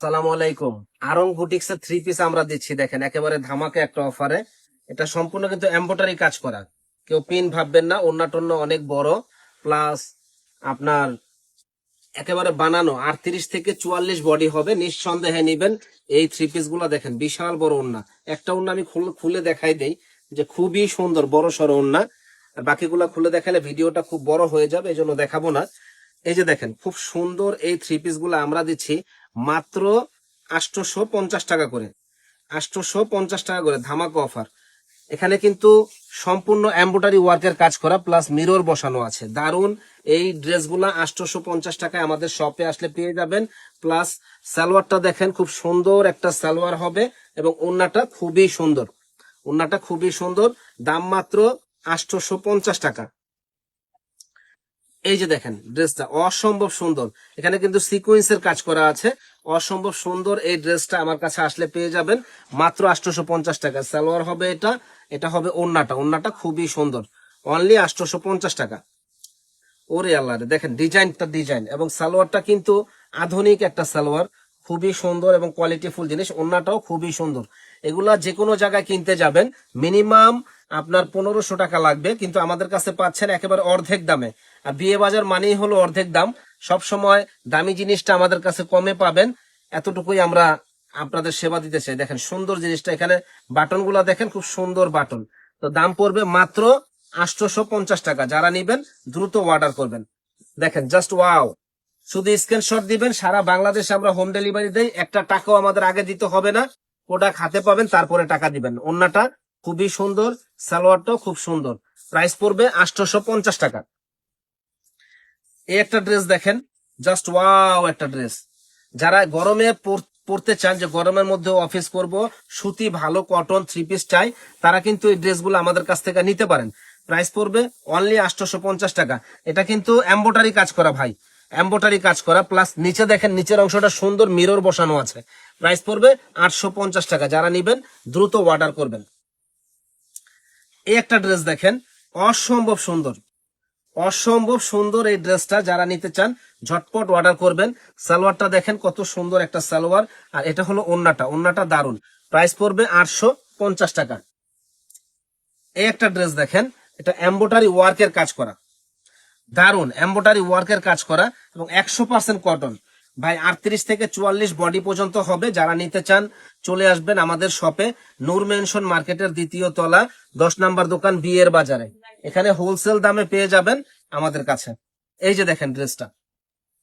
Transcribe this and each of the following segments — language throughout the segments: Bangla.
সালাম আলাইকুম। আরং বুটিক্স এর থ্রি পিস আমরা দিচ্ছি, দেখেন একেবারে ধামাকে একটা অফারে। এটা সম্পূর্ণ কিন্তু এমব্রয়ডারি কাজ করা, কেউ পিন ভাববেন না। ওন্না টোন্না অনেক বড়, প্লাস আপনার একেবারে বানানো 38 থেকে 44 বডি হবে, নিঃসন্দেহে নিবেন। এই থ্রি পিস গুলা দেখেন বিশাল বড় ওন্না। একটা ওন্না আমি খুলে দেখাই দেই যে খুবই সুন্দর বড় সড়ো ওন্না, আর বাকিগুলা খুলে দেখালে ভিডিওটা খুব বড় হয়ে যাবে, এই জন্য দেখাবো না। এই যে দেখেন খুব সুন্দর এই থ্রি পিস গুলো আমরা দিচ্ছি মাত্র 850 টাকা করে। 850 টাকা করে ধামাকা অফার। এখানে কিন্তু সম্পূর্ণ এমব্রয়ডারি ওয়ার্কের কাজ করা, প্লাস মিরর বসানো আছে। দারুন এই ড্রেসগুলা 850 টাকায় আমাদের শপে আসলে পেয়ে যাবেন। প্লাস সালোয়ারটা দেখেন খুব সুন্দর একটা সালোয়ার হবে, এবং ওন্নাটা খুবই সুন্দর। ওন্নাটা খুবই সুন্দর, দাম মাত্র 850 টাকা। এই যে দেখেন ড্রেসটা অসম্ভব সুন্দর, এখানে কিন্তু সিকোয়েন্সের কাজ করা আছে। অসম্ভব সুন্দর এই ড্রেসটা আমার কাছে আসলে পেয়ে যাবেন মাত্র 850 টাকা। সালোয়ার হবে এটা, এটা হবে ওন্নাটা। ওন্নাটা খুবই সুন্দর, অনলি 850 টাকা। ওরে আল্লাহ রে, দেখেন ডিজাইনটা ডিজাইন, এবং সালোয়ারটা কিন্তু আধুনিক একটা সালোয়ার, খুবই সুন্দর এবং কোয়ালিটিফুল জিনিস। ওন্নাটাও খুবই সুন্দর। এগুলা যে কোনো জায়গায় কিনতে যাবেন মিনিমাম আপনার 1500 টাকা লাগবে, কিন্তু আমাদের কাছে পাচ্ছেন একেবারে অর্ধেক দামে। আর বিয়ে বাজার মানেই হলো অর্ধেক দাম। সব সময় দামি জিনিসটা আমাদের কাছে কমে পাবেন, এতটুকুই আমরা আপনাদের সেবা দিতে চাই। দেখেন সুন্দর জিনিসটা, এখানে বাটন গুলা দেখেন খুব সুন্দর বাটন। তো দাম পড়বে মাত্র 850 টাকা। যারা নিবেন দ্রুত অর্ডার করবেন। দেখেন জাস্ট ওয়াও, শুধু স্ক্রিনশট দিবেন, সারা বাংলাদেশে আমরা হোম ডেলিভারি দেই। একটা টাকাও আমাদের আগে দিতে হবে না, প্রোডাক্ট হাতে পাবেন তারপরে টাকা দিবেন। ওন্নাটা খুবই সুন্দর, সালোয়ারটাও খুব সুন্দর। প্রাইস পড়বে 850 টাকা। এই একটা ড্রেস দেখেন, জাস্ট ওয়াও একটা ড্রেস। যারা গরমে পড়তে চান, যে গরমের মধ্যে অফিস করব, সুতি ভালো কটন থ্রি পিস চাই, তারা কিন্তু এই ড্রেসগুলো আমাদের কাছ থেকে নিতে পারেন। প্রাইস পড়বে অনলি 850 টাকা। এটা কিন্তু এমব্রয়ডারি কাজ করা ভাই, এমব্রয়ডারি কাজ করা, প্লাস নিচে দেখেন নিচের অংশটা সুন্দর মিরর বসানো আছে। প্রাইস পড়বে 850 টাকা। যারা নিবেন দ্রুত অর্ডার করবেন। এই একটা ড্রেস দেখেন, অসম্ভব সুন্দর, অসম্ভব সুন্দর এই ড্রেসটা। যারা নিতে চান ঝটপট অর্ডার করবেন। সালোয়ারটা দেখেন কত সুন্দর একটা সালোয়ার, আর এটা হলো ওন্নাটা। ওন্নাটা দারুন। প্রাইস পড়বে 850 টাকা। এই একটা ড্রেস দেখেন, এটা এমব্রয়ডারি ওয়ার্কের কাজ করা, দারুন এমব্রয়ডারি ওয়ার্কের কাজ করা, এবং 100% কটন ভাই। 38 থেকে 44 বডি পর্যন্ত হবে। যারা নিতে চান চলে আসবেন আমাদের শপে, নূর মেনশন মার্কেটের 2য় তলা, 10 নাম্বার দোকান, বিয়ের বাজারে। এখানে হোলসেল দামে পেয়ে যাবেন আমাদের কাছে। এই যে দেখেন ড্রেসটা,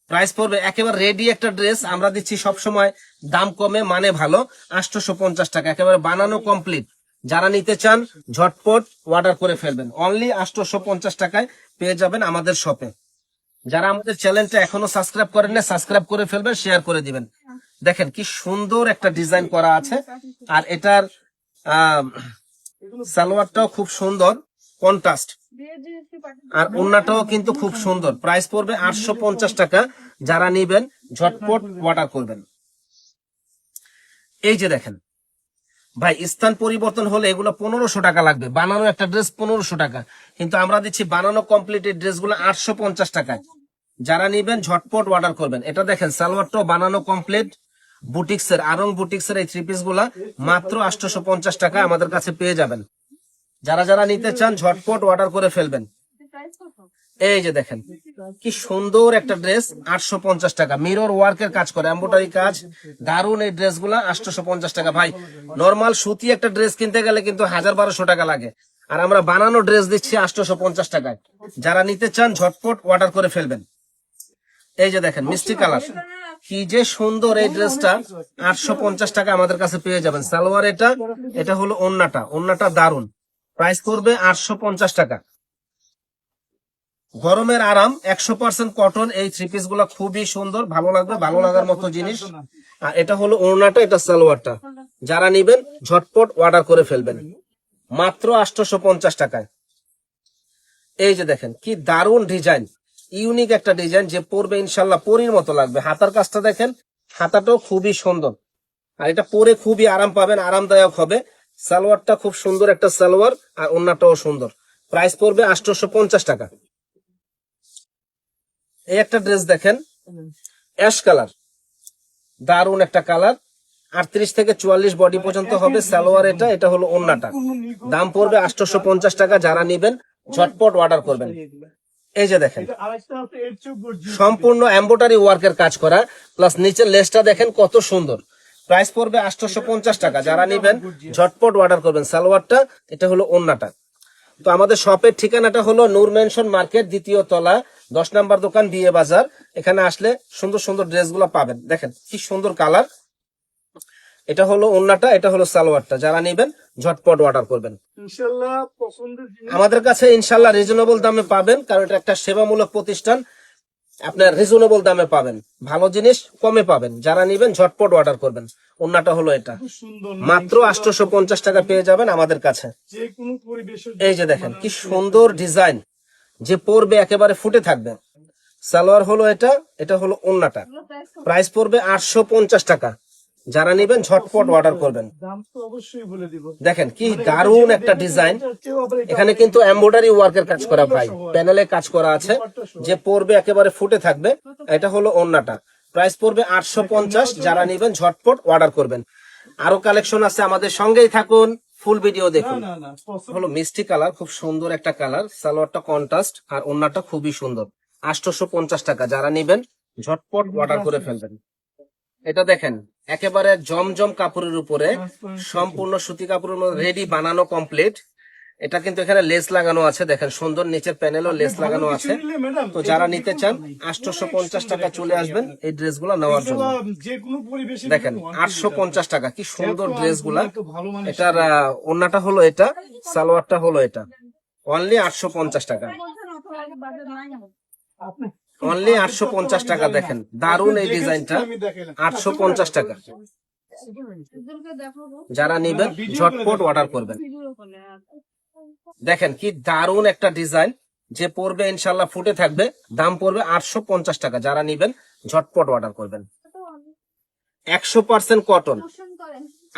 প্রাইস পড়বে একেবারে রেডি একটা ড্রেস আমরা দিচ্ছি সব সময় দাম কমে মানে ভালো, 850 টাকা, একেবারে বানানো কমপ্লিট। যারা নিতে চান ঝটপট অর্ডার করে ফেলবেন, অনলি 850 টাকায় পেয়ে যাবেন আমাদের শপে। যারা আমাদের চ্যানেলটা এখনো সাবস্ক্রাইব করেন না, সাবস্ক্রাইব করে ফেলবেন, শেয়ার করে দিবেন। দেখেন কি সুন্দর একটা ডিজাইন করা আছে, আর এটার আহ সালোয়ারটাও খুব সুন্দর কন্ট্রাস্ট, আর ওন্নাটাও কিন্তু খুব সুন্দর। প্রাইস পড়বে 850 টাকা। যারা নিবেন ঝটপট অর্ডার করবেন। এই যে দেখেন ভাই, স্থান পরিবর্তন হলে এগুলো 1500 টাকা লাগবে, বানানো একটা ড্রেস 1500 টাকা, কিন্তু আমরা দিচ্ছি বানানো কমপ্লিট এই ড্রেসগুলো 850 টাকায়। যারা নিবেন ঝটপট অর্ডার করবেন। এটা দেখেন সালোয়ারটাও বানানো কমপ্লিট, বুটিক্সের আরং বুটিক্সের এই থ্রি পিস গুলা মাত্র 850 টাকা আমাদের কাছে পেয়ে যাবেন। যারা যারা নিতে চান ঝটপট অর্ডার করে ফেলবেন। এই যে দেখেন কি সুন্দর একটা ড্রেস, 850 টাকা, মিরর ওয়ার্কের কাজ করে, এমব্রয়ডারি কাজ, দারুন এই ড্রেস গুলা 850 টাকা। ভাই নর্মাল সুতি একটা ড্রেস কিনতে গেলে কিন্তু 1000-1200 টাকা লাগে, আর আমরা বানানো ড্রেস দিচ্ছি 850 টাকায়। যারা নিতে চান ঝটপট অর্ডার করে ফেলবেন। এই যে দেখেন মিষ্টি কালার, কি যে সুন্দর এই ড্রেসটা, 850 টাকা আমাদের কাছে পেয়ে যাবেন। সালোয়ার এটা, এটা হলো ওন্নাটা। ওন্নাটা দারুন, প্রাইস করবে 850 টাকা। গরমের আরাম 100% কটন এই থ্রি পিস গুলা খুবই সুন্দর, ভালো লাগবে, ভালো লাগার মতো জিনিস। আর এটা হলো ওড়নাটা, এটা সালোয়ারটা। যারা নিবেন ঝটপট অর্ডার করে ফেলবেন মাত্র 850 টাকায়। এই যে দেখেন কি দারুন ডিজাইন, ইউনিক একটা ডিজাইন, যে পরবে ইনশাল্লাহ পরীর মতো লাগবে। হাতার কাজটা দেখেন, হাতাটাও খুবই সুন্দর, আর এটা পরে খুবই আরাম পাবেন, আরামদায়ক হবে। সালোয়ারটা খুব সুন্দর একটা সালোয়ার, আর ওড়নাটাও সুন্দর। প্রাইস পড়বে 850 টাকা। এই একটা ড্রেস দেখেন, অ্যাশ কালার, দারুন একটা কালার, 38 থেকে 44 বডি পর্যন্ত হবে সালোয়ার। এটা হলো ওন্নাটা, দাম পড়বে 850 টাকা। যারা নিবেন ঝটপট অর্ডার করবেন। এই যে দেখেন সম্পূর্ণ এমব্রয়ডারি ওয়ার্কের কাজ করা, প্লাস নিচের লেসটা দেখেন কত সুন্দর। প্রাইস পড়বে 850 টাকা। যারা নিবেন ঝটপট অর্ডার করবেন। সালোয়ারটা, এটা হলো ওন্নাটা। তো আমাদের শপের ঠিকানাটা হলো নূর মেনশন মার্কেট, 2য় তলা, 10 নম্বর দোকান, বিয়ে বাজার। এখানে আসলে সুন্দর সুন্দর ড্রেসগুলো পাবেন। দেখেন কি সুন্দর কালার। এটা হলো ওন্নাটা, এটা হলো সালোয়ারটা। যারা নিবেন ঝটপট অর্ডার করবেন। ইনশাআল্লাহ পছন্দের জিনিস আমাদের কাছে ইনশাল্লাহ রিজনেবল দামে পাবেন, কারণ এটা একটা সেবামূলক প্রতিষ্ঠান। আপনার রিজনেবল দামে পাবেন, ভালো জিনিস কমে পাবেন। যারা নিবেন ঝটপট অর্ডার করবেন। ওন্নাটা হলো এটা, খুব সুন্দর, মাত্র 850 টাকা পেয়ে যাবেন আমাদের কাছে। যে কোনো পরিবেশে এই যে দেখেন কি সুন্দর ডিজাইন, যে পরবে একেবারে ফুটে থাকবে। সালোয়ার হলো এটা হলো ওন্নাটা। প্রাইস পড়বে 850 টাকা। যারা নিবেন ঝটপট অর্ডার করবেন। দাম তো অবশ্যই বলে দিব। দেখেন কি দারুণ একটা ডিজাইন। এখানে কিন্তু এমব্রয়ডারি ওয়ার্কের কাজ করা ভাই, প্যানেলে কাজ করা আছে, যে পরবে একেবারে ফুটে থাকবে। এটা হলো ওন্নাটা, প্রাইস পড়বে 850। যারা নিবেন ঝটপট অর্ডার করবেন। আরো কালেকশন আছে, আমাদের সঙ্গেই থাকুন, ফুল ভিডিও দেখুন। না না পছন্দ হলো মিষ্টি কালার, খুব সুন্দর একটা কালার। সালোয়ারটা কন্ট্রাস্ট আর ওন্নাটা খুবই সুন্দর। 850 টাকা। যারা নিবেন ঝটপট অর্ডার করে ফেলবেন। এটা দেখেন একেবারে জমজম কাপড়ের উপরে, সম্পূর্ণ সুতি কাপড়ের মধ্যে রেডি বানানো কমপ্লিট। এটা কিন্তু এখানে লেস লাগানো আছে, দেখেন সুন্দর, নিচের প্যানেলও লেস লাগানো আছে। তো যারা নিতে চান 850 টাকা চলে আসবেন এই ড্রেসগুলো নেওয়ার জন্য। যে কোনো পরিবেশে দেখেন 850 টাকা, কি সুন্দর ড্রেসগুলা। তো ভালো মানে এটার ওন্নাটা হলো এটা, সালোয়ারটা হলো এটা। অনলি 850 টাকা, আপনি অনলি 850 টাকা। দেখেন দারুন এই ডিজাইনটা, আমি দেখেন 850 টাকা। যারা নিবেন ঝটপট অর্ডার করবেন। দেখেন কি দারুন একটা ডিজাইন, যে পড়বে ইনশাল্লাহ ফুটে থাকবে। দাম পড়বে 850 টাকা। যারা নিবেন ঝটপট অর্ডার করবেন। 100% কটন,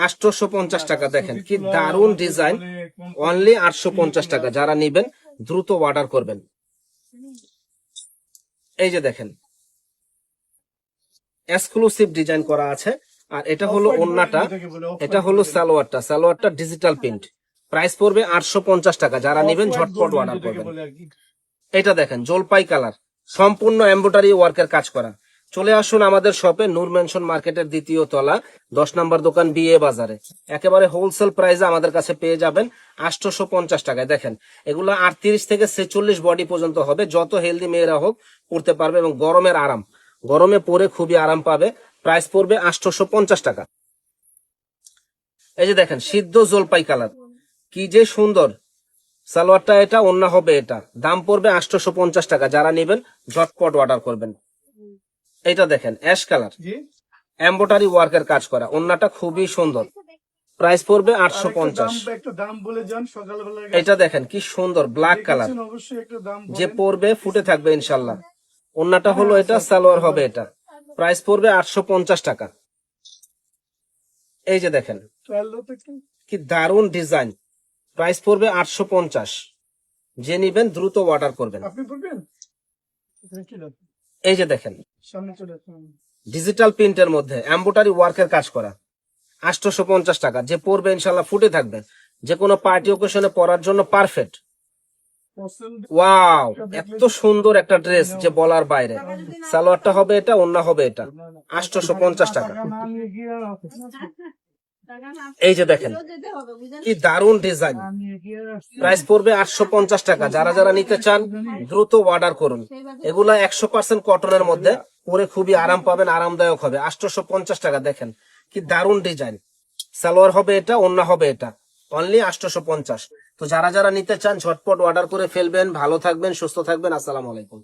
850 টাকা। দেখেন কি দারুন ডিজাইন, অনলি 850 টাকা। যারা নিবেন দ্রুত অর্ডার করবেন। এই যে দেখেন এক্সক্লুসিভ ডিজাইন করা আছে। আর এটা হলো ওন্নাটা, এটা হলো সালোয়ারটা। সালোয়ারটা ডিজিটাল প্রিন্ট, প্রাইস পড়বে 850 টাকা। যারা নিবেন ঝটপট অর্ডার করবেন। এটা দেখেন জলপাই কালার, সম্পূর্ণ এমব্রয়ডারি ওয়ার্কের কাজ করা। চলে আসুন আমাদের শপে, নূর মেনশন মার্কেটের 2য় তলা, 10 নম্বর দোকান, বিয়ে বাজারে। একেবারে হোলসেল প্রাইসে আমাদের কাছে পেয়ে যাবেন 850 টাকায়। দেখেন এগুলো 38 থেকে 46 বডি পর্যন্ত হবে। যত হেলদি মেয়েরা হোক পড়তে পারবে, এবং গরমের আরাম, গরমে পরে খুবই আরাম পাবে। প্রাইস পড়বে 850 টাকা। এই যে দেখেন সিদ্ধ জলপাই কালার, কি যে সুন্দর। সালোয়ারটা এটা, ওন্না হবে এটা। দাম পড়বে 850 টাকা। যারা নেবেন ঝটপট অর্ডার করবেন। এটা দেখেন অ্যাশ কালার, জি এমব্রয়ডারি ওয়ার্কের কাজ করা। ওন্নাটা খুবই সুন্দর, প্রাইস পড়বে 850। একটা দাম বলে যান সকালবেলা। এটা দেখেন কি সুন্দর ব্ল্যাক কালার, অবশ্যই একটা দাম যে পরবে ফুটে থাকবে ইনশাল্লাহ। ওন্নাটা হলো এটা, সালোয়ার হবে এটা। প্রাইস পড়বে 850 টাকা। এই যে দেখেন কি দারুন ডিজাইন, প্রাইস পড়বে 850। যে নিবেন দ্রুত অর্ডার করবেন। আপনি বলবেন এই যে দেখেন সামনে চলে আসুন। ডিজিটাল প্রিন্টের মধ্যে এমব্রয়ডারি ওয়ার্কের কাজ করা, 850 টাকা। যে পরবে ইনশাল্লাহ ফুটে থাকবে, যে কোনো পার্টি ওকেশনে পরার জন্য পারফেক্ট। পছন্দ ওয়াও, এত সুন্দর একটা ড্রেস যে বলার বাইরে। সালোয়ারটা হবে এটা, ওন্না হবে এটা। 850 টাকা। না নিয়ে গিয়ে এই যে দেখেন কি দারুন ডিজাইন, প্রাইস পড়বে 850 টাকা। যারা যারা নিতে চান দ্রুত অর্ডার করুন। এগুলা 100% কটনের মধ্যে, পরে খুবই আরাম পাবেন, আরামদায়ক হবে। 850 টাকা। দেখেন কি দারুন ডিজাইন। সালোয়ার হবে এটা, ওন্না হবে এটা। অনলি 850। তো যারা যারা নিতে চান ঝটপট অর্ডার করে ফেলবেন। ভালো থাকবেন, সুস্থ থাকবেন। আসসালামু আলাইকুম।